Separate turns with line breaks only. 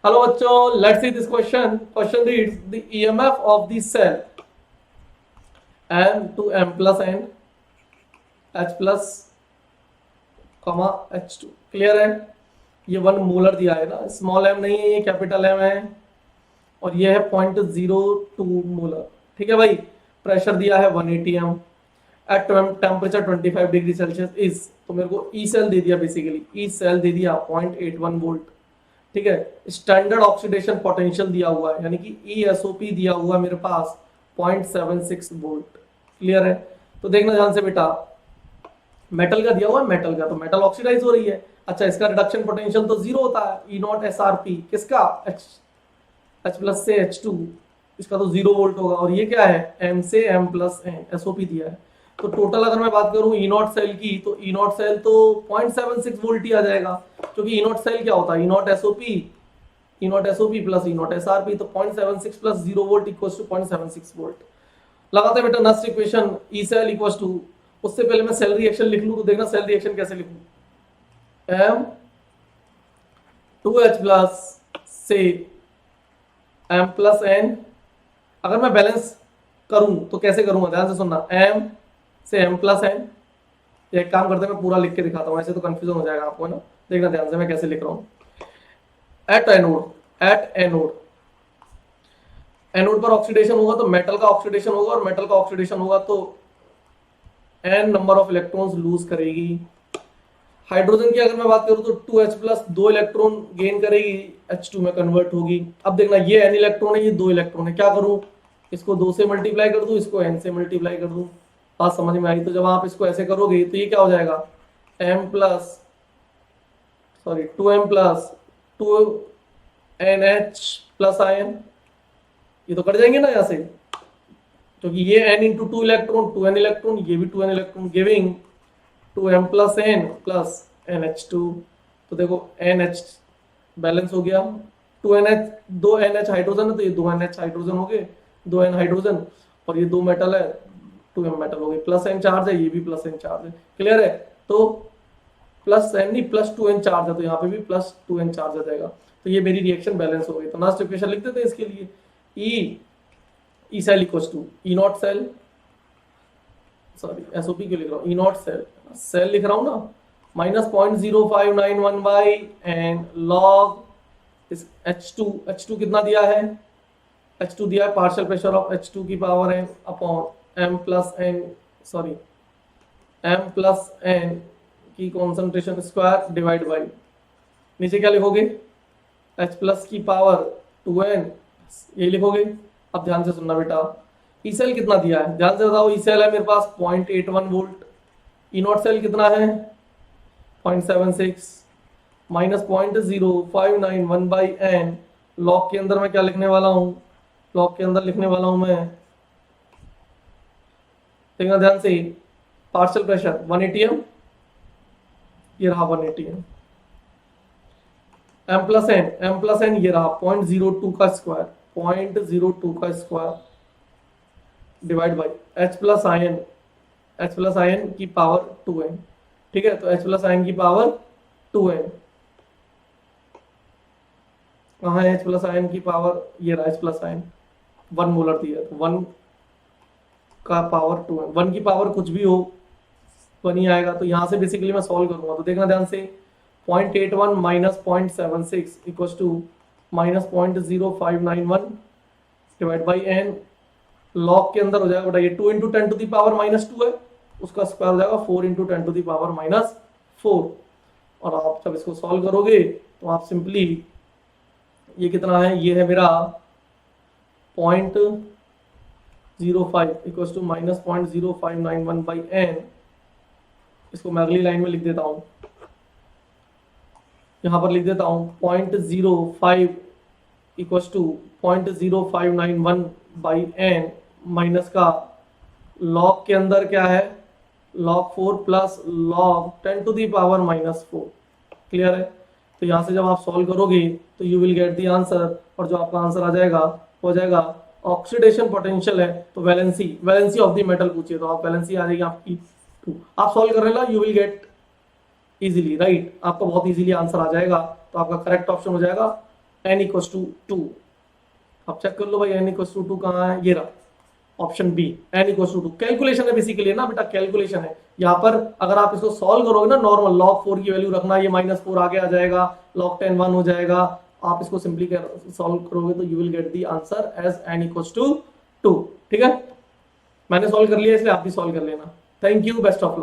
Hello बच्चों, let's see this question. Question reads the EMF of the cell m to m plus n h plus comma h2. Clear है? ये 1 molar दिया है ना, small m नहीं है, ये कैपिटल M है और ये है 0.02 मोलर. ठीक है भाई. प्रेशर दिया है 180 m at temperature 25 degree Celsius is. तो मेरे को ई सेल दे दिया, बेसिकली ई सेल दे दिया 0.81 वोल्ट. ठीक है. स्टैंडर्ड ऑक्सीडेशन पोटेंशियल दिया हुआ है, यानी कि ESOP दिया हुआ है मेरे पास 0.76 वोल्ट. क्लियर है? तो देखना ध्यान से बेटा, मेटल का दिया हुआ है, मेटल का, तो मेटल ऑक्सीडाइज हो रही है. अच्छा, इसका रिडक्शन पोटेंशियल तो जीरो होता है, E0 SRP. किसका? H प्लस से H2, इसका तो 0 वोल्ट होगा. और ये क्या है? M से M प्लस N SOP दिया है. तो टोटल अगर मैं बात करूं E0 सेल की, तो E0 सेल तो 0.76 वोल्ट ही आ जाएगा, क्योंकि E0 सेल क्या होता है? E0 SOP plus E0 SRP. तो 0.76 plus 0 volt equals to 0.76 volt. लगाते हैं बेटा next equation. E cell equals to, उससे पहले मैं सेल रिएक्शन लिख लूं, तो देखना सेल रिएक्शन कैसे लिखूं. M 2H प्लस से M प्लस N. अगर मैं बैलेंस करूं तो कैसे करूंगा? ध्यान से सुनना. M से M प्लस N. एक काम करते हैं, मैं पूरा लिख के दिखाता हूं, ऐसे तो कंफ्यूजन हो जाएगा आपको, है ना. देखना ध्यान से मैं कैसे लिख रहा हूं. एट एनोड एनोड पर ऑक्सीडेशन होगा तो मेटल का ऑक्सीडेशन होगा, और मेटल का ऑक्सीडेशन होगा तो n number of electrons loose करेगी. हाइड्रोजन की अगर मैं बात करूं तो 2H प्लस 2 इलेक्ट्रॉन गेन करेगी, H2 में कन्वर्ट होगी. अब देखना, ये n इलेक्ट्रॉन है, ये 2 इलेक्ट्रॉन है. क्या करूं? इसको 2 से मल्टीप्लाई कर दूं, इसको n से मल्टीप्लाई कर दूं. बात समझ में आई? तो जब आप इसको ऐसे करोगे तो ये क्या हो जाएगा? m plus 2m plus 2NH plus ion. ये तो कट जाएंगे ना यहाँ से, क्योंकि ये n into 2 electron 2n electron, ये भी 2n electron, giving 2m plus n plus NH2. तो देखो NH बैलेंस हो गया. 2NH 2NH हाइड्रोजन है, तो ये 2NH हाइड्रोजन हो गए, 2n हाइड्रोजन, और ये 2 मेटल है, 2m मेटल हो गए. प्लस n चार्ज है, ये भी प्लस n चार्ज है. क्लियर है? तो प्लस n नहीं, प्लस 2n चार्ज है, तो यहाँ पे भी प्लस 2n चार्ज आ जाएगा. तो ये मेरी रिएक्शन बैलेंस हो गई. तो नेक्स्ट इक्वेशन लिख देते हैं इसके लिए. E cell equals to E0 सेल, सॉरी SOP क्यों लिख रहा हूँ, E0 सेल लिख रहा हूँ ना, माइनस 0.0591 बाई एन लॉग इस H2 कितना दिया है? H2 दिया है पार्शियल प्रेशर ऑफ H2 की power m upon m plus n की कॉन्सेंट्रेशन स्क्वायर डिवाइड बाई, नीचे क्या लिखोगे? H प्लस की पावर 2n, ये लिखोगे. अब ध्यान से सुनना बेटा, ई सेल कितना दिया है? ध्यान से बताओ. ई सेल है मेरे पास 0.81 वोल्ट. E0 सेल कितना है? 0.76 माइनस 0.0591 बाई एन. लॉग के अंदर मैं क्या लिखने वाला हूं? लॉग के अंदर लिखने वाला हूं मैं, देखना ध्यान से, पार्शियल प्रेशर 180 m, ये रहा 180 m. m प्लस n ये रहा 0.02 का स्क्वायर, 0.02 का square divide by H plus ion की पावर 2n. ठीक है, तो H प्लस आयन की पावर 2n. कहाँ है H प्लस आयन की पावर? ये रहा H प्लस आयन, 1 मोलर दिया है, तो 1 का पावर 2n. 1 की पावर कुछ भी हो, 1 ही आएगा. तो यहाँ से बेसिकली मैं सॉल्व करूंगा. तो देखना ध्यान से, 0.81 minus 0.76 equals to minus 0.0591 divide by n. Log के अंदर हो जाएगा बेटा, ये 2 into 10 to the power minus 2 है, उसका स्क्वायर हो जाएगा 4 into 10 to the power minus 4. और आप जब इसको सॉल्व करोगे तो आप सिंपली, ये कितना है? ये है मेरा 0.05 equals to minus 0.0591 by n. इसको मैं अगली लाइन में लिख देता हूँ, यहाँ पर लिख देता हूँ 0.05 equals to 0.0591 by n minus का लॉग के अंदर क्या है? log 4 plus log 10 to the power minus 4. Clear है? तो यहाँ से जब आप सॉल्व करोगे तो you will get the answer, और जो आपका आंसर आ जाएगा हो जाएगा ऑक्सीडेशन पोटेंशियल है तो वैलेंसी ऑफ द मेटल पूछिए, तो आप वैलेंसी आ जाएगी आपकी 2. आप सॉल्व कर लेना, you will gate easily, right. आपका बहुत इजीली आंसर आ जाएगा. तो आपका करेक्ट ऑप्शन हो जाएगा n इक्वल्स टू 2। अब चेक कर लो भाई n इक्वल्स टू 2 कहाँ है, ये रहा option B, n equals to 2। Calculation है बेसिकली ना बेटा, कैलकुलेशन है यहाँ पर। अगर आप इसको सॉल्व करोगे ना नॉर्मल, log 4 की वैल्यू रखना, ये -4 आगे आ जाएगा, log 10 1 हो जाएगा। आप इसको सिंपली सॉल्व करोगे तो you will get the answer as n equals to 2। ठीक है, मैंने सॉल्व कर लिया इसलिए आप भी सॉल्व कर लेना। Thank you, best of luck.